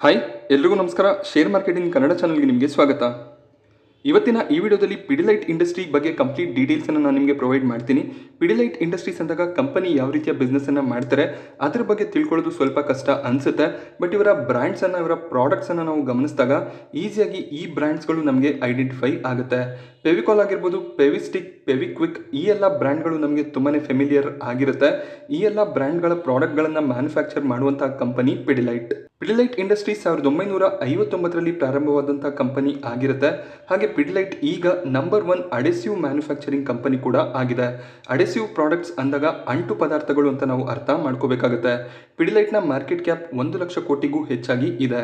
Hi ಎಲ್ರಿಗೂ ನಮಸ್ಕಾರ. Share marketing Kannada ಚಾನಲ್ಗೆ ನಿಮಗೆ ಸ್ವಾಗತ. ಇವತ್ತಿನ ಈ ವಿಡಿಯೋದಲ್ಲಿ ಪಿಡಿಲೈಟ್ ಇಂಡಸ್ಟ್ರಿ ಬಗ್ಗೆ ಕಂಪ್ಲೀಟ್ ಡೀಟೇಲ್ಸನ್ನು ನಾನು ನಿಮಗೆ ಪ್ರೊವೈಡ್ ಮಾಡ್ತೀನಿ. ಪಿಡಿಲೈಟ್ ಇಂಡಸ್ಟ್ರೀಸ್ ಅಂದಾಗ ಕಂಪನಿ ಯಾವ ರೀತಿಯ ಬಿಸ್ನೆಸ್ಸನ್ನು ಮಾಡ್ತಾರೆ ಅದ್ರ ಬಗ್ಗೆ ತಿಳ್ಕೊಳ್ಳೋದು ಸ್ವಲ್ಪ ಕಷ್ಟ ಅನಿಸುತ್ತೆ. ಬಟ್ ಇವರ ಬ್ರ್ಯಾಂಡ್ಸನ್ನು, ಇವರ ಪ್ರಾಡಕ್ಟ್ಸನ್ನು ನಾವು ಗಮನಿಸಿದಾಗ ಈಸಿಯಾಗಿ ಈ ಬ್ರ್ಯಾಂಡ್ಸ್ಗಳು ನಮಗೆ ಐಡೆಂಟಿಫೈ ಆಗುತ್ತೆ. ಫೆವಿಕಾಲ್ ಆಗಿರ್ಬೋದು, ಫೆವಿಸ್ಟಿಕ್, ಫೆವಿಕ್ವಿಕ್, ಈ ಎಲ್ಲ ಬ್ರ್ಯಾಂಡ್ಗಳು ನಮಗೆ ತುಂಬಾ ಫೆಮಿಲಿಯರ್ ಆಗಿರುತ್ತೆ. ಈ ಎಲ್ಲ ಬ್ರ್ಯಾಂಡ್ಗಳ ಪ್ರಾಡಕ್ಟ್ಗಳನ್ನು ಮ್ಯಾನುಫ್ಯಾಕ್ಚರ್ ಮಾಡುವಂಥ ಕಂಪನಿ ಪಿಡಿಲೈಟ್. ಪಿಡಿಲೈಟ್ ಇಂಡಸ್ಟ್ರೀಸ್ 1959ರಲ್ಲಿ ಪ್ರಾರಂಭವಾದಂಥ ಕಂಪನಿ ಆಗಿರುತ್ತೆ. ಹಾಗೆ ಪಿಡಿಲೈಟ್ ಈಗ ನಂಬರ್ 1 ಅಡೆಸಿವ್ ಮ್ಯಾನುಫ್ಯಾಕ್ಚರಿಂಗ್ ಕಂಪನಿ ಕೂಡ ಆಗಿದೆ. ಅಡೆಸಿವ್ ಪ್ರಾಡಕ್ಟ್ಸ್ ಅಂದಾಗ ಅಂಟು ಪದಾರ್ಥಗಳು ಅಂತ ನಾವು ಅರ್ಥ ಮಾಡ್ಕೋಬೇಕಾಗುತ್ತೆ. ಪಿಡಿಲೈಟ್ನ ಮಾರ್ಕೆಟ್ ಕ್ಯಾಪ್ 1 ಲಕ್ಷ ಕೋಟಿಗೂ ಹೆಚ್ಚಾಗಿ ಇದೆ.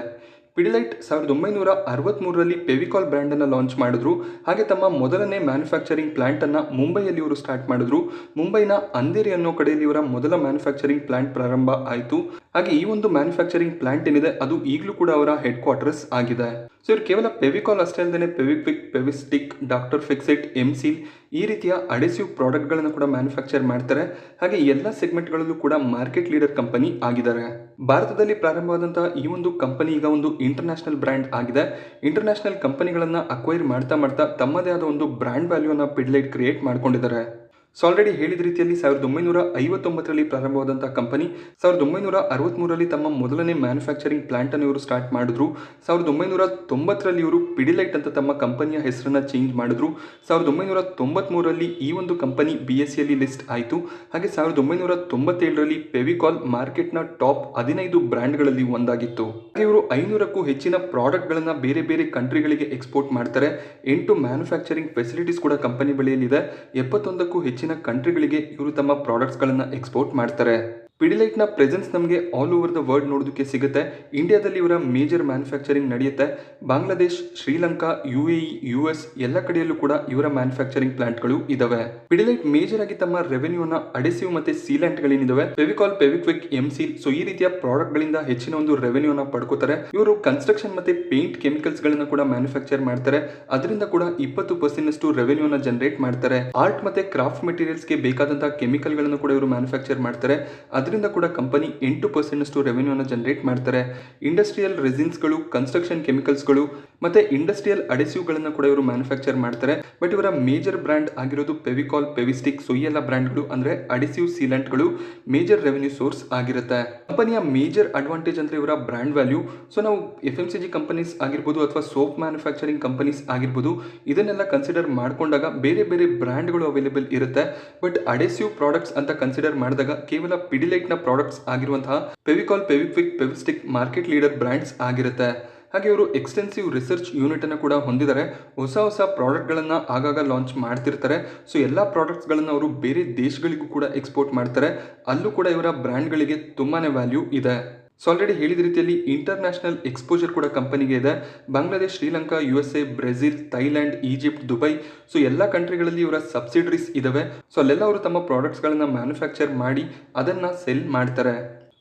ಪಿಡಿಲೈಟ್ 1963ರಲ್ಲಿ ಫೆವಿಕಾಲ್ ಬ್ರ್ಯಾಂಡನ್ನು ಲಾಂಚ್ ಮಾಡಿದ್ರು. ಹಾಗೆ ತಮ್ಮ ಮೊದಲನೇ ಮ್ಯಾನುಫ್ಯಾಕ್ಚರಿಂಗ್ ಪ್ಲಾಂಟನ್ನು ಮುಂಬೈಯಲ್ಲಿ ಇವರು ಸ್ಟಾರ್ಟ್ ಮಾಡಿದ್ರು. ಮುಂಬೈನ ಅಂಧೇರಿ ಅನ್ನೋ ಕಡೆಯಲ್ಲಿ ಇವರ ಮೊದಲ ಮ್ಯಾನುಫ್ಯಾಕ್ಚರಿಂಗ್ ಪ್ಲಾಂಟ್ ಪ್ರಾರಂಭ ಆಯಿತು. ಹಾಗೆ ಈ ಒಂದು ಮ್ಯಾನುಫ್ಯಾಕ್ಚರಿಂಗ್ ಪ್ಲಾಂಟ್ ಏನಿದೆ ಅದು ಈಗಲೂ ಕೂಡ ಅವರ ಹೆಡ್ ಕ್ವಾರ್ಟರ್ಸ್ ಆಗಿದೆ. ಸೊ ಇವರು ಕೇವಲ ಫೆವಿಕಾಲ್ ಅಷ್ಟೇ ಅಲ್ಲದೆ ಫೆವಿಕ್ವಿಕ್, ಫೆವಿಸ್ಟಿಕ್, ಡಾಕ್ಟರ್ ಫಿಕ್ಸೆಟ್, ಎಂಸೀಲ್ ಈ ರೀತಿಯ ಅಡೆಸಿವ್ ಪ್ರಾಡಕ್ಟ್ಗಳನ್ನು ಕೂಡ ಮ್ಯಾನುಫ್ಯಾಕ್ಚರ್ ಮಾಡ್ತಾರೆ. ಹಾಗೆ ಎಲ್ಲ ಸೆಗ್ಮೆಂಟ್ಗಳಲ್ಲೂ ಕೂಡ ಮಾರ್ಕೆಟ್ ಲೀಡರ್ ಕಂಪನಿ ಆಗಿದ್ದಾರೆ. ಭಾರತದಲ್ಲಿ ಪ್ರಾರಂಭವಾದಂತಹ ಈ ಒಂದು ಕಂಪನಿ ಈಗ ಒಂದು ಇಂಟರ್ನ್ಯಾಷನಲ್ ಬ್ರ್ಯಾಂಡ್ ಆಗಿದೆ. ಇಂಟರ್ನ್ಯಾಷನಲ್ ಕಂಪನಿಗಳನ್ನು ಅಕ್ವೈರ್ ಮಾಡ್ತಾ ಮಾಡ್ತಾ ತಮ್ಮದೇ ಆದ ಒಂದು ಬ್ರ್ಯಾಂಡ್ ವ್ಯಾಲ್ಯೂನ ಪಿಡಿಲೈಟ್ ಕ್ರಿಯೇಟ್ ಮಾಡ್ಕೊಂಡಿದ್ದಾರೆ. ಸೊ ಆಲ್ರೆಡಿ ಹೇಳಿದ ರೀತಿಯಲ್ಲಿ 1959ರಲ್ಲಿ ಪ್ರಾರಂಭವಾದಂಥ ಕಂಪನಿ 1963ರಲ್ಲಿ ತಮ್ಮ ಮೊದಲನೇ ಮ್ಯಾನುಫ್ಯಾಕ್ಚರಿಂಗ್ ಪ್ಲಾಂಟನ್ನು ಇವರು ಸ್ಟಾರ್ಟ್ ಮಾಡಿದ್ರು. 1990ರಲ್ಲಿ ಇವರು ಪಿಡಿಲೈಟ್ ಅಂತ ತಮ್ಮ ಕಂಪನಿಯ ಹೆಸರನ್ನು ಚೇಂಜ್ ಮಾಡಿದ್ರು. 1993ರಲ್ಲಿ ಈ ಒಂದು ಕಂಪನಿ BSEಯಲ್ಲಿ ಲಿಸ್ಟ್ ಆಯಿತು. ಹಾಗೆ 1997ರಲ್ಲಿ ಫೆವಿಕಾಲ್ ಮಾರ್ಕೆಟ್ನ ಟಾಪ್ 15 ಬ್ರ್ಯಾಂಡ್ಗಳಲ್ಲಿ ಒಂದಾಗಿತ್ತು. ಹಾಗೆ ಇವರು 500ಕ್ಕೂ ಹೆಚ್ಚಿನ ಪ್ರಾಡಕ್ಟ್ಗಳನ್ನು ಬೇರೆ ಬೇರೆ ಕಂಟ್ರಿಗಳಿಗೆ ಎಕ್ಸ್ಪೋರ್ಟ್ ಮಾಡ್ತಾರೆ. 8 ಮ್ಯಾನುಫ್ಯಾಕ್ಚರಿಂಗ್ ಫೆಸಿಲಿಟೀಸ್ ಕೂಡ ಕಂಪನಿ ಬಳಿಯಲ್ಲಿದೆ. 71ಕ್ಕೂ ಹೆಚ್ಚಿನ ಕಂಟ್ರಿಗಳಿಗೆ ಇವರು ತಮ್ಮ ಪ್ರಾಡಕ್ಟ್ಸ್ಗಳನ್ನು ಎಕ್ಸ್ಪೋರ್ಟ್ ಮಾಡ್ತಾರೆ. ಪಿಡಿಲೈಟ್ನ ಪ್ರೆಸೆನ್ಸ್ ನಮಗೆ ಆಲ್ ಓವರ್ ದ ವರ್ಲ್ಡ್ ನೋಡೋದಕ್ಕೆ ಸಿಗುತ್ತೆ. ಇಂಡಿಯಾದಲ್ಲಿ ಇವರ ಮೇಜರ್ ಮ್ಯಾನುಫ್ಯಾಕ್ಚರಿಂಗ್ ನಡೆಯುತ್ತೆ. ಬಾಂಗ್ಲಾದೇಶ್, ಶ್ರೀಲಂಕಾ, UAE, US ಎಲ್ಲ ಕಡೆಯಲ್ಲೂ ಕೂಡ ಇವರ ಮ್ಯಾನುಫ್ಯಾಕ್ಚರಿಂಗ್ ಪ್ಲಾಂಟ್ಗಳು ಇದಾವೆ. ಪಿಡಿಲೈಟ್ ಮೇಜರ್ ಆಗಿ ತಮ್ಮ ರೆವೆನ್ಯೂನ ಅಡೆಸಿವ್ ಮತ್ತೆ ಸೀಲೆಂಟ್ಗಳೇನಿದಾವೆ ಫೆವಿಕಾಲ್, ಫೆವಿಕ್ವಿಕ್, ಎಂಸೀಲ್ ಸೊ ಈ ರೀತಿಯ ಪ್ರಾಡಕ್ಟ್ಗಳಿಂದ ಹೆಚ್ಚಿನ ಒಂದು ರೆವೆನ್ಯೂನ ಪಡ್ಕೋತಾರೆ. ಇವರು ಕನ್ಸ್ಟ್ರಕ್ಷನ್ ಮತ್ತೆ ಪೇಂಟ್ ಕೆಮಿಕಲ್ಸ್ ಗಳನ್ನ ಕೂಡ ಮ್ಯಾನುಫ್ಯಾಕ್ಚರ್ ಮಾಡ್ತಾರೆ. ಅದರಿಂದ ಕೂಡ 20% ರೆವೆನ್ಯೂನ ಜನರೇಟ್ ಮಾಡ್ತಾರೆ. ಆರ್ಟ್ ಮತ್ತೆ ಕ್ರಾಫ್ಟ್ ಮೆಟೀರಿಯಲ್ಸ್ಗೆ ಬೇಕಾದಂತಹ ಕೆಮಿಕಲ್ ಗಳನ್ನು ಕೂಡ ಇವರು ಮ್ಯಾನುಫ್ಯಾಕ್ಚರ್ ಮಾಡ್ತಾರೆ. ಅದರಿಂದ ಕೂಡ ಕಂಪನಿ 8% ರೆವೆನ್ಯೂನ ಜನರೇಟ್ ಮಾಡ್ತಾರೆ. ಇಂಡಸ್ಟ್ರಿಯಲ್ ರೆಸಿನ್ಸ್ಗಳು, ಕನ್ಸ್ಟ್ರಕ್ಷನ್ ಕೆಮಿಕಲ್ಸ್ಗಳು ಮತ್ತೆ ಇಂಡಸ್ಟ್ರಿಯಲ್ ಅಡೆಸಿವ್ಗಳನ್ನು ಕೂಡ ಇವರು ಮ್ಯಾನುಫ್ಯಾಕ್ಚರ್ ಮಾಡ್ತಾರೆ. ಬಟ್ ಇವರ ಮೇಜರ್ ಬ್ರ್ಯಾಂಡ್ ಆಗಿರೋದು ಫೆವಿಕಾಲ್, ಫೆವಿಸ್ಟಿಕ್ ಸೊ ಈ ಎಲ್ಲ ಬ್ರ್ಯಾಂಡ್ಗಳು ಅಂದ್ರೆ ಅಡೆಸಿವ್ ಸೀಲೆಂಟ್ಗಳು ಮೇಜರ್ ರೆವೆನ್ಯೂ ಸೋರ್ಸ್ ಆಗಿರುತ್ತೆ. ಕಂಪನಿಯ ಮೇಜರ್ ಅಡ್ವಾಂಟೇಜ್ ಅಂದ್ರೆ ಇವರ ಬ್ರ್ಯಾಂಡ್ ವ್ಯಾಲ್ಯೂ. ಸೊ ನಾವು FMCG ಕಂಪನೀಸ್ ಆಗಿರ್ಬೋದು ಅಥವಾ ಸೋಪ್ ಮ್ಯಾನುಫ್ಯಾಕ್ಚರಿಂಗ್ ಕಂಪನೀಸ್ ಆಗಿರ್ಬೋದು ಇದನ್ನೆಲ್ಲ ಕನ್ಸಿಡರ್ ಮಾಡ್ಕೊಂಡಾಗ ಬೇರೆ ಬೇರೆ ಬ್ರ್ಯಾಂಡ್ಗಳು ಅವೈಲೇಬಲ್ ಇರುತ್ತೆ. ಬಟ್ ಅಡೆಸಿವ್ ಪ್ರಾಡಕ್ಟ್ಸ್ ಅಂತ ಕನ್ಸಿಡರ್ ಮಾಡಿದಾಗ ಕೇವಲ ಪಿಡಿಲೈಟ್ನ ಪ್ರಾಡಕ್ಟ್ಸ್ ಆಗಿರುವಂತಹ Fevicol, Fevikwik, Fevistick market leader brands ಆಗಿರುತ್ತೆ. ಹಾಗೆ ಇವರು ಎಕ್ಸ್ಟೆನ್ಸಿವ್ ರಿಸರ್ಚ್ ಯೂನಿಟ್ ಅನ್ನು ಕೂಡ ಹೊಂದಿದ್ದಾರೆ. ಹೊಸ ಪ್ರಾಡಕ್ಟ್ಗಳನ್ನು ಆಗಾಗ ಲಾಂಚ್ ಮಾಡ್ತಿರ್ತಾರೆ. ಸೊ ಎಲ್ಲ ಪ್ರಾಡಕ್ಟ್ಸ್ಗಳನ್ನು ಅವರು ಬೇರೆ ದೇಶಗಳಿಗೂ ಕೂಡ ಎಕ್ಸ್ಪೋರ್ಟ್ ಮಾಡ್ತಾರೆ. ಅಲ್ಲೂ ಕೂಡ ಇವರ ಬ್ರ್ಯಾಂಡ್ಗಳಿಗೆ ತುಂಬಾನೇ ವ್ಯಾಲ್ಯೂ ಇದೆ. ಸೊ ಆಲ್ರೆಡಿ ಹೇಳಿದ ರೀತಿಯಲ್ಲಿ ಇಂಟರ್ನ್ಯಾಷನಲ್ ಎಕ್ಸ್ಪೋಜರ್ ಕೂಡ ಕಂಪನಿಗೆ ಇದೆ. Bangladesh, Sri Lanka, USA, Brazil, Thailand, Egypt, Dubai so ಎಲ್ಲ ಕಂಟ್ರಿಗಳಲ್ಲಿ ಇವರ ಸಬ್ಸಿಡರೀಸ್ ಇದಾವೆ. ಸೊ ಅಲ್ಲೆಲ್ಲ ಅವರು ತಮ್ಮ ಪ್ರಾಡಕ್ಟ್ಸ್ಗಳನ್ನು ಮ್ಯಾನುಫ್ಯಾಕ್ಚರ್ ಮಾಡಿ ಅದನ್ನು ಸೆಲ್ ಮಾಡ್ತಾರೆ.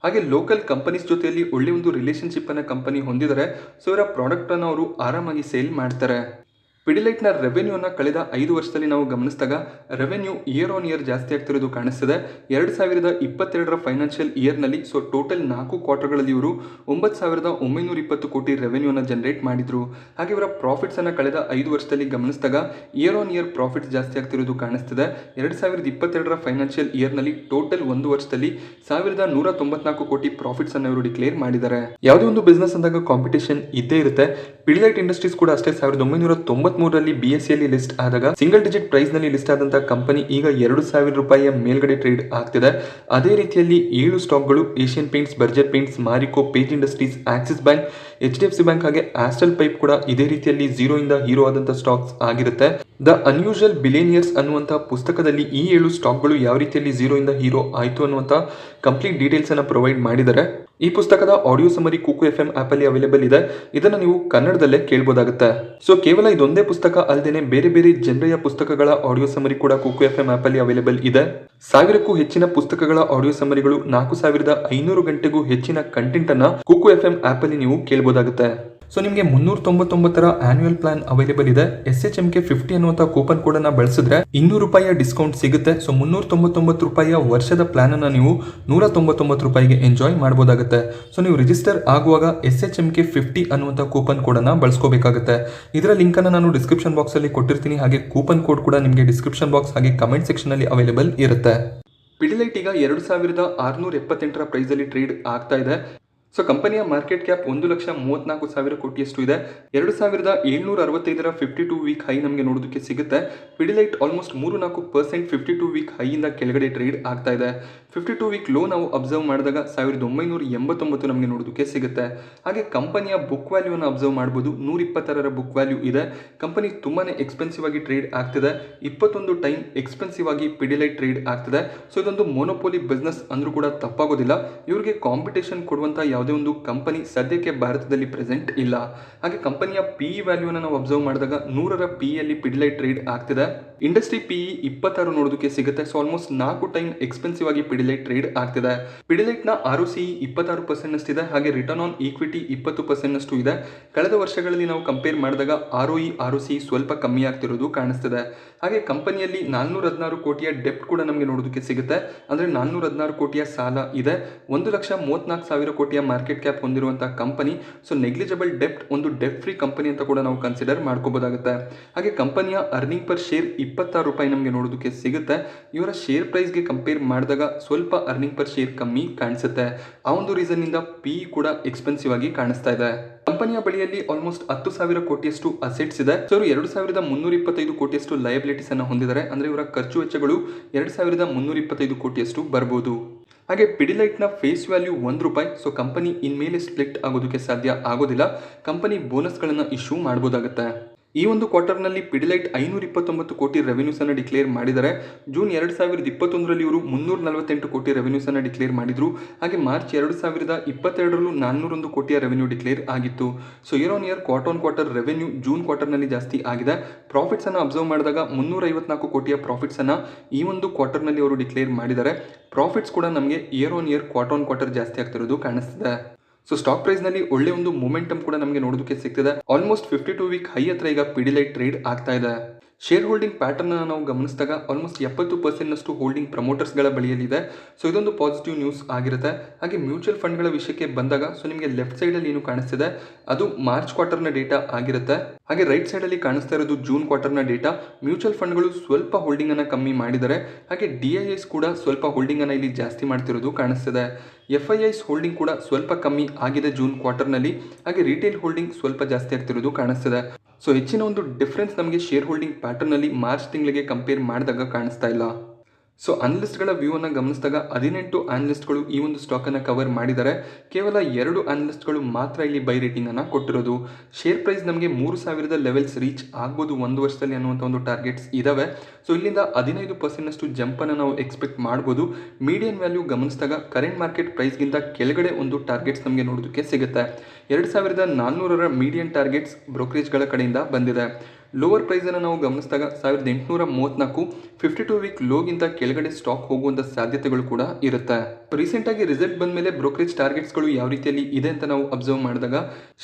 ಹಾಗೆ ಲೋಕಲ್ ಕಂಪನೀಸ್ ಜೊತೆಯಲ್ಲಿ ಒಳ್ಳೆ ಒಂದು ರಿಲೇಶನ್ಶಿಪ್ ಅನ್ನು ಕಂಪನಿ ಹೊಂದಿದ್ದಾರೆ. ಸೊ ಇವರ ಪ್ರಾಡಕ್ಟ್ ಅನ್ನು ಅವರು ಆರಾಮಾಗಿ ಸೇಲ್ ಮಾಡ್ತಾರೆ. ಪಿಡಿಲೈಟ್ನ ರೆವೆನ್ಯೂನ ಕಳೆದ 5 ವರ್ಷದಲ್ಲಿ ನಾವು ಗಮನಿಸಿದಾಗ ರೆವೆನ್ಯೂ ಇಯರ್ ಆನ್ ಇಯರ್ ಜಾಸ್ತಿ ಆಗ್ತಿರೋದು ಕಾಣಿಸ್ತಿದೆ. 2022ರ ಫೈನಾನ್ಷಿಯಲ್ ಇಯರ್ನಲ್ಲಿ ಸೊ ಟೋಟಲ್ 4 ಕ್ವಾರ್ಟರ್ಗಳಲ್ಲಿ ಇವರು 9,920 ಕೋಟಿ ರೆವೆನ್ಯೂನ ಜನರೇಟ್ ಮಾಡಿದ್ರು. ಹಾಗೆ ಇವರ ಪ್ರಾಫಿಟ್ಸ್ ಅನ್ನು ಕಳೆದ 5 ವರ್ಷದಲ್ಲಿ ಗಮನಿಸಿದಾಗ ಇಯರ್ ಆನ್ ಇಯರ್ ಪ್ರಾಫಿಟ್ಸ್ ಜಾಸ್ತಿ ಆಗ್ತಿರೋದು ಕಾಣಿಸ್ತಿದೆ. 2022ರ ಫೈನಾನ್ಷಿಯಲ್ ಇಯರ್ನಲ್ಲಿ ಟೋಟಲ್ 1 ವರ್ಷದಲ್ಲಿ 1,194 ಕೋಟಿ ಪ್ರಾಫಿಟ್ಸ್ ಅನ್ನು ಇವರು ಡಿಕ್ಲೇರ್ ಮಾಡಿದ್ದಾರೆ. ಯಾವುದೇ ಒಂದು ಬಿಸ್ನೆಸ್ ಅಂದಾಗ ಕಾಂಪಿಟೇಷನ್ ಇದ್ದೇ ಇರುತ್ತೆ. ಪಿಡಿಲೈಟ್ ಇಂಡಸ್ಟ್ರೀಸ್ ಕೂಡ ಅಷ್ಟೇ. 1993ರಲ್ಲಿ BSEಯಲ್ಲಿ ಲಿಸ್ಟ್ ಆದಾಗ ಸಿಂಗಲ್ ಡಿಜಿಟ್ ಪ್ರೈಸ್ ನಲ್ಲಿ ಲಿಸ್ಟ್ ಆದಂತಹ ಕಂಪನಿ ಈಗ 2,000 ರೂಪಾಯಿಯ ಮೇಲ್ಗಡೆ ಟ್ರೇಡ್ ಆಗ್ತಿದೆ. ಅದೇ ರೀತಿಯಲ್ಲಿ 7 ಸ್ಟಾಕ್ಗಳು Asian Paints, Berger Paints, Marico, Page Industries, Axis Bank, HDFC bank ಹಾಗೆ ಆಸ್ಟಲ್ ಪೈಪ್ ಕೂಡ ಇದೇ ರೀತಿಯಲ್ಲಿ 0 ಇಂದ ಹೀರೋ ಆದಂತಹ ಸ್ಟಾಕ್ಸ್ ಆಗಿರುತ್ತೆ. ದ ಅನ್ಯೂಶುವಲ್ ಬಿಲಿಯನಿಯರ್ಸ್ ಅನ್ನುವಂತಹ ಪುಸ್ತಕದಲ್ಲಿ ಈ 7 ಸ್ಟಾಕ್ಗಳು ಯಾವ ರೀತಿಯಲ್ಲಿ 0 ಇಂದ ಹೀರೋ ಆಯಿತು ಅನ್ನುವಂಥ ಕಂಪ್ಲೀಟ್ ಡೀಟೇಲ್ಸ್ ಅನ್ನು ಪ್ರೊವೈಡ್ ಮಾಡಿದ್ದಾರೆ. ಈ ಪುಸ್ತಕದ ಆಡಿಯೋ ಸಮರಿ ಕುಕು FM ಆಪ್ ಅಲ್ಲಿ ಅವೈಲೇಬಲ್ ಇದೆ. ಇದನ್ನು ನೀವು ಕನ್ನಡದಲ್ಲೇ ಕೇಳಬಹುದಾಗುತ್ತೆ. ಸೊ ಕೇವಲ ಇದೊಂದೇ ಪುಸ್ತಕ ಅಲ್ಲದೆ ಬೇರೆ ಬೇರೆ ಜನರೆಯ ಪುಸ್ತಕಗಳ ಆಡಿಯೋ ಸಮರಿ ಕೂಡ ಕುಕು FM ಆಪ್ ಅಲ್ಲಿ ಅವೈಲೇಬಲ್ ಇದೆ. 1000ಕ್ಕೂ ಹೆಚ್ಚಿನ ಪುಸ್ತಕಗಳ ಆಡಿಯೋ ಸಮರಿಗಳು, 4,500 ಗಂಟೆಗೂ ಹೆಚ್ಚಿನ ಕಂಟೆಂಟ್ ಅನ್ನ ಕುಕು FM ಆಪ್ ಅಲ್ಲಿ ನೀವು ಕೇಳಬಹುದಾಗುತ್ತೆ. ಸೊ ನಿಮಗೆ 399 ಆನ್ಯುವಲ್ ಪ್ಲಾನ್ ಅವೈಲೇಬಲ್ ಇದೆ. SHMK 50 ಅನ್ನುವಂಥ ಕೂಪನ್ ಕೋಡ್ ಅನ್ನ ಬಳಸಿದ್ರೆ 200 ರೂಪಾಯಿಯ ಡಿಸ್ಕೌಂಟ್ ಸಿಗುತ್ತೆ. ಸೊ 399 ರೂಪಾಯಿಯ ವರ್ಷದ ಪ್ಲಾನ್ ಅನ್ನ ನೀವು 199 ರೂಪಾಯಿಗೆ ಎಂಜಾಯ್ ಮಾಡಬಹುದಾಗುತ್ತೆ. ಸೊ ನೀವು ರಿಜಿಸ್ಟರ್ ಆಗುವಾಗ SHMK 50 ಅನ್ನುವಂಥ ಕೂಪನ್ ಕೋಡ್ ಅನ್ನ ಬಳಸ್ಕೋಬೇಕಾಗುತ್ತೆ. ಇದರ ಲಿಂಕ್ ಅನ್ನು ನಾನು ಡಿಸ್ಕ್ರಿಪ್ಷನ್ ಬಾಕ್ಸ್ ಅಲ್ಲಿ ಕೊಟ್ಟಿರ್ತೀನಿ. ಹಾಗೆ ಕೂಪನ್ ಕೋಡ್ ಕೂಡ ನಿಮಗೆ ಡಿಸ್ಕ್ರಿಪ್ಷನ್ ಬಾಕ್ಸ್ ಹಾಗೆ ಕಮೆಂಟ್ ಸೆಕ್ಷನ್ ಅಲ್ಲಿ ಅವೈಲೇಬಲ್ ಇರುತ್ತೆ. ಪಿಡಿಲೈಟ್ ಈಗ 2678 ಪ್ರೈಸ್ ಅಲ್ಲಿ ಟ್ರೇಡ್ ಆಗ್ತಾ ಇದೆ. ಸೊ ಕಂಪನಿಯ ಮಾರ್ಕೆಟ್ ಕ್ಯಾಪ್ 1,34,000 ಕೋಟಿಯಷ್ಟು ಇದೆ. 2765 52 ವೀಕ್ ಹೈ ನಮಗೆ ನೋಡೋದಕ್ಕೆ ಸಿಗುತ್ತೆ. ಪಿಡಿಲೈಟ್ ಆಲ್ಮೋಸ್ಟ್ 3-4% 52 ವೀಕ್ ಹೈಯಿಂದ ಕೆಳಗಡೆ ಟ್ರೇಡ್ ಆಗ್ತಾ ಇದೆ. 52 ವೀಕ್ ಲೋ ನಾವು ಅಬ್ಸರ್ವ್ ಮಾಡಿದಾಗ 1989 ನಮಗೆ ನೋಡೋದಕ್ಕೆ ಸಿಗುತ್ತೆ. ಹಾಗೆ ಕಂಪನಿಯ ಬುಕ್ ವ್ಯಾಲ್ಯೂವನ್ನು ಅಬ್ಸರ್ವ್ ಮಾಡಬಹುದು. 126 ಬುಕ್ ವ್ಯಾಲ್ಯೂ ಇದೆ. ಕಂಪನಿ ತುಂಬಾನೇ ಎಕ್ಸ್ಪೆನ್ಸಿವ್ ಆಗಿ ಟ್ರೇಡ್ ಆಗ್ತಿದೆ. 21 ಟೈಮ್ ಎಕ್ಸ್ಪೆನ್ಸಿವ್ ಆಗಿ ಪಿಡಿಲೈಟ್ ಟ್ರೇಡ್ ಆಗ್ತಿದೆ. ಸೊ ಇದೊಂದು ಮೊನೋಪೋಲಿ ಬಿಸ್ನೆಸ್ ಅಂದ್ರೂ ಕೂಡ ತಪ್ಪಾಗೋದಿಲ್ಲ. ಇವರಿಗೆ ಕಾಂಪಿಟೇಷನ್ ಕೊಡುವಂತ ಯಾವುದೇ ಒಂದು ಕಂಪನಿ ಸದ್ಯಕ್ಕೆ ಭಾರತದಲ್ಲಿ ಪ್ರೆಸೆಂಟ್ ಇಲ್ಲ. ಹಾಗೆ ಕಂಪನಿಯ PE ವ್ಯಾಲ್ಯೂನ ನಾವು ಅಬ್ಸರ್ವ್ ಮಾಡಿದಾಗ 100ರ PE ಅಲ್ಲಿ ಪಿಡಿಲೈಟ್ ಟ್ರೇಡ್ ಆಗ್ತಿದೆ. ಇಂಡಸ್ಟ್ರಿ PE 26 ನೋಡೋದಕ್ಕೆ ಸಿಗುತ್ತೆ. ಸೊ ಆಲ್ಮೋಸ್ಟ್ 4 ಟೈಮ್ ಎಕ್ಸ್ಪೆನ್ಸಿವ್ ಆಗಿ ಪಿಡಿಲೈಟ್ ಟ್ರೇಡ್ ಆಗ್ತಿದೆ. ಪಿಡಿಲೈಟ್ ನ ROCE 26% ನಷ್ಟಿದೆ. ಹಾಗೆ ರಿಟರ್ನ್ ಆನ್ ಈಕ್ವಿಟಿ 20% ನಷ್ಟು ಇದೆ. ಕಳೆದ ವರ್ಷಗಳಲ್ಲಿ ನಾವು ಕಂಪೇರ್ ಮಾಡಿದಾಗ ROE ROCE ಸ್ವಲ್ಪ ಕಮ್ಮಿ ಆಗ್ತಿರೋದು ಕಾಣಿಸ್ತಿದೆ. ಹಾಗೆ ಕಂಪನಿಯಲ್ಲಿ 416 ಕೋಟಿಯ ಡೆಪ್ಟ್ ಕೂಡ ನಮಗೆ ನೋಡೋದಕ್ಕೆ ಸಿಗುತ್ತೆ. ಅಂದ್ರೆ 416 ಕೋಟಿಯ ಸಾಲ ಇದೆ. 1,34,000 ಕೋಟಿಯ ಮಾರ್ಕೆಟ್ ಕ್ಯಾಪ್ ಹೊಂದಿರುವಂತಹ ಕಂಪನಿ. ಸೊ ನೆಗ್ಲಿಜಿಬಲ್ ಡೆಪ್ಟ್, ಒಂದು ಡೆಪ್ಟ್ ಫ್ರೀ ಕಂಪನಿ ಅಂತ ಕೂಡ ನಾವು ಕನ್ಸಿಡರ್ ಮಾಡ್ಕೋಬಹುದಾಗುತ್ತೆ. ಹಾಗೆ ಕಂಪನಿಯ ಅರ್ನಿಂಗ್ ಪರ್ ಶೇರ್ 26 ರೂಪಾಯಿ ನಮಗೆ ನೋಡೋದಕ್ಕೆ ಸಿಗುತ್ತೆ. ಇವರ ಶೇರ್ ಪ್ರೈಸ್ಗೆ ಕಂಪೇರ್ ಮಾಡಿದಾಗ ಸ್ವಲ್ಪ ಅರ್ನಿಂಗ್ ಪರ್ ಶೇರ್ ಕಮ್ಮಿ ಕಾಣಿಸುತ್ತೆ. ಆ ಒಂದು ರೀಸನ್ ಇಂದ PE ಕೂಡ ಎಕ್ಸ್ಪೆನ್ಸಿವ್ ಆಗಿ ಕಾಣಿಸ್ತಾ ಇದೆ. ಕಂಪನಿಯ ಬಳಿಯಲ್ಲಿ ಆಲ್ಮೋಸ್ಟ್ 10,000 ಕೋಟಿಯಷ್ಟು ಅಸೆಟ್ಸ್ ಇದೆ. ಸೊ 2,325 ಕೋಟಿಯಷ್ಟು ಲಯಬಿಲಿಟೀಸ್ ಅನ್ನು ಹೊಂದಿದ್ದಾರೆ. ಅಂದ್ರೆ ಇವರ ಖರ್ಚು ವೆಚ್ಚಗಳು 2,325 ಕೋಟಿಯಷ್ಟು ಬರಬಹುದು. ಹಾಗೆ ಪಿಡಿಲೈಟ್ ನ ಫೇಸ್ ವ್ಯಾಲ್ಯೂ 1 ರೂಪಾಯಿ. ಸೊ ಕಂಪನಿ ಇನ್ಮೇಲೆ ಸ್ಪ್ಲಿಟ್ ಆಗೋದಕ್ಕೆ ಸಾಧ್ಯ ಆಗೋದಿಲ್ಲ. ಕಂಪನಿ ಬೋನಸ್ ಗಳನ್ನ ಇಶ್ಯೂ ಮಾಡಬಹುದಾಗುತ್ತೆ. ಈ ಒಂದು ಕ್ವಾರ್ಟರ್ನಲ್ಲಿ ಪಿಡಿಲೈಟ್ 529 ಕೋಟಿ ರೆವೆನ್ಯೂಸ್ ಅನ್ನು ಡಿಕ್ಲೇರ್ ಮಾಡಿದ್ದಾರೆ. ಜೂನ್ 2021ರಲ್ಲಿ ಇವರು 348 ಕೋಟಿ ರೆವೆನ್ಯೂಸ್ ಅನ್ನು ಡಿಕ್ಲೇರ್ ಮಾಡಿದ್ರು. ಹಾಗೆ ಮಾರ್ಚ್ 2022ರಲ್ಲೂ 401 ಕೋಟಿಯ ರೆವೆನ್ಯೂ ಡಿಕ್ಲೇರ್ ಆಗಿತ್ತು. So year on year quarter on quarter revenue June ಕ್ವಾರ್ಟರ್ನಲ್ಲಿ ಜಾಸ್ತಿ ಆಗಿದೆ. ಪ್ರಾಫಿಟ್ಸ್ ಅನ್ನು ಅಬ್ಸರ್ವ್ ಮಾಡಿದಾಗ 354 ಕೋಟಿಯ ಪ್ರಾಫಿಟ್ಸ್ ಅನ್ನ ಈ ಒಂದು ಕ್ವಾರ್ಟರ್ನಲ್ಲಿ ಅವರು ಡಿಕ್ಲೇರ್ ಮಾಡಿದ್ದಾರೆ. ಪ್ರಾಫಿಟ್ಸ್ ಕೂಡ ನಮಗೆ year on year quarter on quarter ಜಾಸ್ತಿ ಆಗ್ತಿರೋದು ಕಾಣಿಸ್ತಿದೆ. ಸೊ ಸ್ಟಾಕ್ ಪ್ರೈಸ್ ನಲ್ಲಿ ಒಳ್ಳೆ ಒಂದು ಮೊಮೆಂಟಮ್ ಕೂಡ ನಮಗೆ ನೋಡೋದಕ್ಕೆ ಸಿಗ್ತಿದೆ. ಆಲ್ಮೋಸ್ಟ್ 52 ವೀಕ್ ಹೈ ಹತ್ರ ಈಗ ಪಿಡಿಲೈಟ್ ಟ್ರೇಡ್ ಆಗ್ತಾ ಇದೆ. ಶೇರ್ ಹೋಲ್ಡಿಂಗ್ ಪ್ಯಾಟರ್ನ್ ನಾವು ಗಮನಿಸಿದಾಗ ಆಲ್ಮೋಸ್ಟ್ 70% ನಷ್ಟು ಹೋಲ್ಡಿಂಗ್ ಪ್ರಮೋಟರ್ಸ್ ಗಳ ಬಳಿಯಲ್ಲಿದೆ. ಸೊ ಇದೊಂದು ಪಾಸಿಟಿವ್ ನ್ಯೂಸ್ ಆಗಿರುತ್ತೆ. ಹಾಗೆ ಮ್ಯೂಚುವಲ್ ಫಂಡ್ ಗಳ ವಿಷಯಕ್ಕೆ ಬಂದಾಗ ಸೊ ನಿಮಗೆ ಲೆಫ್ಟ್ ಸೈಡ್ ಅಲ್ಲಿ ಏನು ಕಾಣಿಸ್ತಿದೆ ಅದು ಮಾರ್ಚ್ ಕ್ವಾರ್ಟರ್ ನ ಡೇಟಾ ಆಗಿರುತ್ತೆ. ಹಾಗೆ ರೈಟ್ ಸೈಡ್ ಅಲ್ಲಿ ಕಾಣಿಸ್ತಾ ಇರೋದು ಜೂನ್ ಕ್ವಾರ್ಟರ್ ನ ಡೇಟಾ. ಮ್ಯೂಚುವಲ್ ಫಂಡ್ ಗಳು ಸ್ವಲ್ಪ ಹೋಲ್ಡಿಂಗ್ ಅನ್ನ ಕಮ್ಮಿ ಮಾಡಿದ್ದಾರೆ. ಹಾಗೆ DIIs ಕೂಡ ಸ್ವಲ್ಪ ಹೋಲ್ಡಿಂಗ್ ಅನ್ನ ಇಲ್ಲಿ ಜಾಸ್ತಿ ಮಾಡ್ತಿರೋದು ಕಾಣಿಸ್ತಿದೆ. FIIs ಹೋಲ್ಡಿಂಗ್ ಕೂಡ ಸ್ವಲ್ಪ ಕಮ್ಮಿ ಆಗಿದೆ ಜೂನ್ ಕ್ವಾರ್ಟರ್ ನಲ್ಲಿ. ಹಾಗೆ ರಿಟೇಲ್ ಹೋಲ್ಡಿಂಗ್ ಸ್ವಲ್ಪ ಜಾಸ್ತಿ ಆಗ್ತಿರೋದು ಕಾಣಿಸ್ತಿದೆ. ಸೊ ಹೆಚ್ಚಿನ ಒಂದು ಡಿಫರೆನ್ಸ್ ನಮಗೆ ಶೇರ್ ಹೋಲ್ಡಿಂಗ್ ಪ್ಯಾಟರ್ನ್ ನಲ್ಲಿ ಮಾರ್ಚ್ ತಿಂಗಳಿಗೆ ಕಂಪೇರ್ ಮಾಡಿದಾಗ ಕಾಣಿಸ್ತಾ ಇಲ್ಲ. ಸೊ ಅನಲಿಸ್ಟ್ಗಳ ವ್ಯೂ ಅನ್ನು ಗಮನಿಸಿದಾಗ 18 ಅನಲಿಸ್ಟ್ಗಳು ಈ ಒಂದು ಸ್ಟಾಕ್ ಅನ್ನು ಕವರ್ ಮಾಡಿದ್ದಾರೆ. ಕೇವಲ 2 ಅನಲಿಸ್ಟ್ಗಳು ಮಾತ್ರ ಇಲ್ಲಿ ಬೈ ರೇಟಿಂಗ್ ಅನ್ನು ಕೊಟ್ಟಿರೋದು. ಶೇರ್ ಪ್ರೈಸ್ ನಮಗೆ 3,000 ಲೆವೆಲ್ಸ್ ರೀಚ್ ಆಗ್ಬೋದು 1 ವರ್ಷದಲ್ಲಿ ಅನ್ನುವಂಥ ಒಂದು ಟಾರ್ಗೆಟ್ಸ್ ಇದಾವೆ. ಸೊ ಇಲ್ಲಿಂದ 15% ನಷ್ಟು ಜಂಪ್ ಅನ್ನು ನಾವು ಎಕ್ಸ್ಪೆಕ್ಟ್ ಮಾಡ್ಬೋದು. ಮೀಡಿಯನ್ ವ್ಯಾಲ್ಯೂ ಗಮನಿಸಿದಾಗ ಕರೆಂಟ್ ಮಾರ್ಕೆಟ್ ಪ್ರೈಸ್ಗಿಂತ ಕೆಳಗಡೆ ಒಂದು ಟಾರ್ಗೆಟ್ಸ್ ನಮಗೆ ನೋಡೋದಕ್ಕೆ ಸಿಗುತ್ತೆ. 2,400ರ ಮೀಡಿಯನ್ ಟಾರ್ಗೆಟ್ಸ್ ಬ್ರೋಕರೇಜ್ಗಳ ಕಡೆಯಿಂದ ಬಂದಿದೆ. ಲೋವರ್ ಪ್ರೈಸ್ ಅನ್ನು ನಾವು ಗಮನಿಸಿದಾಗ 1,834 52 ವೀಕ್ ಲೋಗಿಂತ ಕೆಳಗಡೆ ಸ್ಟಾಕ್ ಹೋಗುವಂತ ಸಾಧ್ಯತೆಗಳು ಕೂಡ ಇರುತ್ತೆ. ರೀಸೆಂಟ್ ಆಗಿ ರಿಸಲ್ಟ್ ಬಂದ ಮೇಲೆ ಬ್ರೋಕರೇಜ್ ಟಾರ್ಗೆಟ್ಸ್ ಗಳು ಯಾವ ರೀತಿಯಲ್ಲಿ ಇದೆ ಅಂತ ನಾವು ಅಬ್ಸರ್ವ್ ಮಾಡಿದಾಗ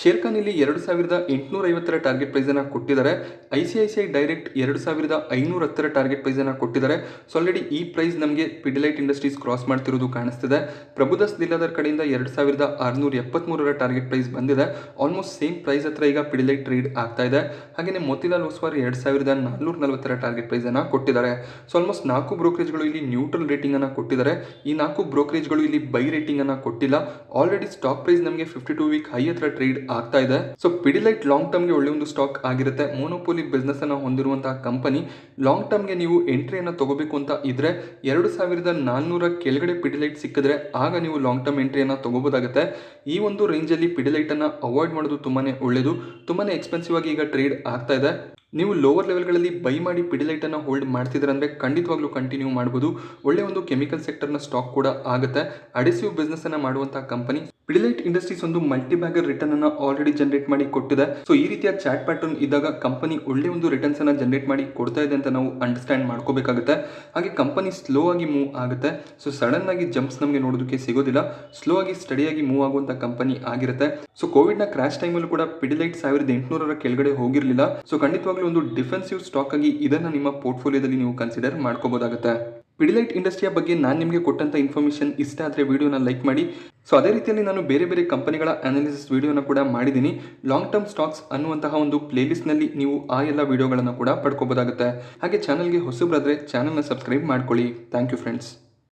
ಶೇರ್ಖಾನ್ ಇಲ್ಲಿ 2,850ರ ಟಾರ್ಗೆಟ್ ಪ್ರೈಸ್ ಅನ್ನ ಕೊಟ್ಟಿದ್ದಾರೆ. ICICI ಡೈರೆಕ್ಟ್ 2,510ರ ಟಾರ್ಗೆಟ್ ಪ್ರೈಸ್ ಅನ್ನ ಕೊಟ್ಟಿದ್ದಾರೆ. ಸೊ ಆಲ್ರೆಡಿ ಈ ಪ್ರೈಸ್ ನಮಗೆ ಪಿಡಿಲೈಟ್ ಇಂಡಸ್ಟ್ರೀಸ್ ಕ್ರಾಸ್ ಮಾಡ್ತಿರೋದು ಕಾಣಿಸ್ತಿದೆ. ಪ್ರಭುದಾಸ್ ದಿಲಾದರ್ ಕಡೆಯಿಂದ 2,673ರ ಟಾರ್ಗೆಟ್ ಪ್ರೈಸ್ ಬಂದಿದೆ. ಆಲ್ಮೋಸ್ಟ್ ಸೇಮ್ ಪ್ರೈಸ್ ಹತ್ರ ಈಗ ಪಿಡಿಲೈಟ್ ಟ್ರೇಡ್ ಆಗ್ತಾ ಇದೆ. ಹಾಗೆ ಮೋತಿಲಾಲ್ ಓಸ್ವಾಲ್ 2,440ರ ಟಾರ್ಗೆಟ್ ಪ್ರೈಸ್ ಅನ್ನ ಕೊಟ್ಟಿದ್ದಾರೆ. ಸೊ ಆಲ್ಮೋಸ್ಟ್ 4 ಬ್ರೋಕರೇಜ್ಗಳು ಇಲ್ಲಿ ನ್ಯೂಟ್ರಲ್ ರೇಟಿಂಗ್ ಅನ್ನ ಕೊಟ್ಟಿದ್ದಾರೆ. ಈ 4 ಬ್ರೋಕರೇಜ್ಗಳು ಇಲ್ಲಿ ಬೈ ರೇಟಿಂಗ್ ಅನ್ನ ಕೊಟ್ಟಿಲ್ಲ. ಆಲ್ರೆಡಿ ಸ್ಟಾಕ್ ಪ್ರೈಸ್ ನಮಗೆ 52 ವೀಕ್ ಹೈ ಹತ್ರ ಟ್ರೇಡ್ ಆಗ್ತಾ ಇದೆ. ಸೊ ಪಿಡಿಲೈಟ್ ಲಾಂಗ್ ಟರ್ಮ್ಗೆ ಒಳ್ಳೆ ಒಂದು ಸ್ಟಾಕ್ ಆಗಿರುತ್ತೆ. ಮೋನೋಪೋಲಿ ಬಿಸ್ನೆಸ್ ಅನ್ನ ಹೊಂದಿರುವಂತಹ ಕಂಪನಿ. ಲಾಂಗ್ ಟರ್ಮ್ಗೆ ನೀವು ಎಂಟ್ರಿಯನ್ನು ತಗೋಬೇಕು ಅಂತ ಇದ್ರೆ 2,400 ಕೆಳಗಡೆ ಪಿಡಿಲೈಟ್ ಸಿಕ್ಕಿದ್ರೆ ಆಗ ನೀವು ಲಾಂಗ್ ಟರ್ಮ್ ಎಂಟ್ರಿಯನ್ನು ತಗೋಬಹುದಾಗುತ್ತೆ. ಈ ಒಂದು ರೇಂಜ್ ಅಲ್ಲಿ ಪಿಡಿಲೈಟ್ ಅನ್ನ ಅವಾಯ್ಡ್ ಮಾಡೋದು ತುಂಬಾನೇ ಒಳ್ಳೆಯದು. ತುಂಬಾನೇ ಎಕ್ಸ್ಪೆನ್ಸಿವ್ ಆಗಿ ಈಗ ಟ್ರೇಡ್ ಆಗ್ತಾ ಇದೆ. ನೀವು ಲೋವರ್ ಲೆವೆಲ್ಗಳಲ್ಲಿ ಬೈ ಮಾಡಿ ಪಿಡಿಲೈಟನ್ನು ಹೋಲ್ಡ್ ಮಾಡ್ತಿದ್ರೆ ಅಂದರೆ ಖಂಡಿತವಾಗ್ಲೂ ಕಂಟಿನ್ಯೂ ಮಾಡ್ಬೋದು. ಒಳ್ಳೆಯ ಒಂದು ಕೆಮಿಕಲ್ ಸೆಕ್ಟರ್ನ ಸ್ಟಾಕ್ ಕೂಡ ಆಗುತ್ತೆ. ಅಡಿಸಿವ್ ಬಿಸ್ನೆಸ್ಸನ್ನು ಮಾಡುವಂಥ ಕಂಪನಿ ಪಿಡಿಲೈಟ್ ಇಂಡಸ್ಟ್ರೀಸ್ ಒಂದು ಮಲ್ಟಿ ಬ್ಯಾಗರ್ ರಿಟರ್ನ್ ಅನ್ನು ಆಲ್ರೆಡಿ ಜನರೇಟ್ ಮಾಡಿ ಕೊಟ್ಟಿದೆ. ಸೊ ಈ ರೀತಿಯ ಚಾಟ್ ಪ್ಯಾಟರ್ನ್ ಇದ್ದಾಗ ಕಂಪನಿ ಒಳ್ಳೆ ಒಂದು ರಿಟರ್ನ್ಸ್ ಅನ್ನು ಜನರೇಟ್ ಮಾಡಿ ಕೊಡ್ತಾ ಇದೆ ಅಂತ ನಾವು ಅಂಡರ್ಸ್ಟ್ಯಾಂಡ್ ಮಾಡ್ಕೋಬೇಕಾಗುತ್ತೆ. ಹಾಗೆ ಕಂಪನಿ ಸ್ಲೋ ಆಗಿ ಮೂವ್ ಆಗುತ್ತೆ. ಸೊ ಸಡನ್ ಆಗಿ ಜಂಪ್ಸ್ ನಮಗೆ ನೋಡೋದಕ್ಕೆ ಸಿಗೋದಿಲ್ಲ. ಸ್ಲೋ ಆಗಿ ಸ್ಟಡಿಯಾಗಿ ಮೂವ್ ಆಗುವಂಥ ಕಂಪನಿ ಆಗಿರುತ್ತೆ. ಸೊ ಕೋವಿಡ್ನ ಕ್ರಾಶ್ ಟೈಮಲ್ಲೂ ಕೂಡ ಪಿಡಿಲೈಟ್ 1800 ಕೆಳಗಡೆ ಹೋಗಿರಲಿಲ್ಲ. ಸೊ ಖಂಡಿತವಾಗ್ಲೂ ಒಂದು ಡಿಫೆನ್ಸಿವ್ ಸ್ಟಾಕ್ ಆಗಿ ಇದನ್ನು ನಿಮ್ಮ ಪೋರ್ಟ್ಫೋಲಿಯೋದಲ್ಲಿ ನೀವು ಕನ್ಸಿಡರ್ ಮಾಡ್ಕೋಬಹುದಾಗುತ್ತೆ. ಪಿಡಿಲೈಟ್ ಇಂಡಸ್ಟ್ರಿಯ ಬಗ್ಗೆ ನಾನು ನಿಮಗೆ ಕೊಟ್ಟಂಥ ಇನ್ಫಾರ್ಮೇಷನ್ ಇಷ್ಟ ಆದರೆ ವಿಡಿಯೋನ ಲೈಕ್ ಮಾಡಿ. ಸೊ ಅದೇ ರೀತಿಯಲ್ಲಿ ನಾನು ಬೇರೆ ಬೇರೆ ಕಂಪನಿಗಳ ಅನಾಲಿಸಿಸ್ ವಿಡಿಯೋನ ಕೂಡ ಮಾಡಿದ್ದೀನಿ. ಲಾಂಗ್ ಟರ್ಮ್ ಸ್ಟಾಕ್ಸ್ ಅನ್ನುವಂತಹ ಒಂದು ಪ್ಲೇಲಿಸ್ಟ್ನಲ್ಲಿ ನೀವು ಆ ಎಲ್ಲ ವಿಡಿಯೋಗಳನ್ನು ಕೂಡ ಪಡ್ಕೋಬೋದಾಗುತ್ತೆ. ಹಾಗೆ ಚಾನಲ್ಗೆ ಹೊಸಬರಾದರೆ ಚಾನಲ್ನ ಸಬ್ಸ್ಕ್ರೈಬ್ ಮಾಡ್ಕೊಳ್ಳಿ. Thank you friends.